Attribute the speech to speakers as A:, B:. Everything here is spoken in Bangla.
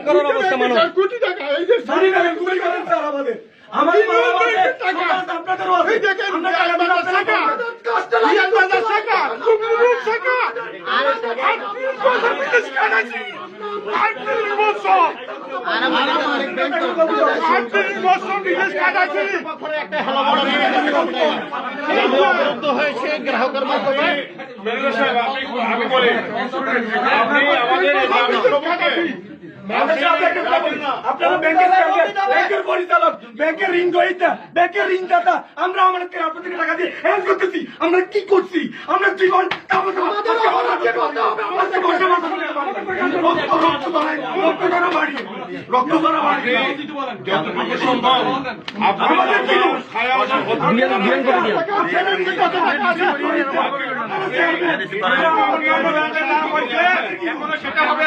A: করার অবস্থা মানুষ
B: কোটি টাকা এই যে
C: চুরি করেন, চুরি করেন স্যার আমাদের। আমাদের
B: টাকা
C: আপনাদেরও আছে।
B: এই দেখেন
C: আমরা টাকা দিলাম,
B: টাকা
C: কষ্ট লাগে।
B: 1000 টাকা 2 টাকা 38 বছর বিদেশ কাটাইছি 38 বছর 38 বছর বিদেশ কাটাইছি
A: অবরুদ্ধ হয়েছে গ্রাহকের মাধ্যমে।
D: ম্যানেজার সাহেব আমি বলি আপনি আমাদের এই
C: আপনারা ব্যাংকের পরিচালক, ব্যাংকের ঋণ গ্রহীতা, ব্যাংকের ঋণদাতা, আমরা আমাদের আপনাদের টাকা দিয়ে হেল্প করতেছি। আমরা কি করছি? আমরা জীবন
D: যতটুকু সম্ভব আপনাদের ছায়া সেটা হবে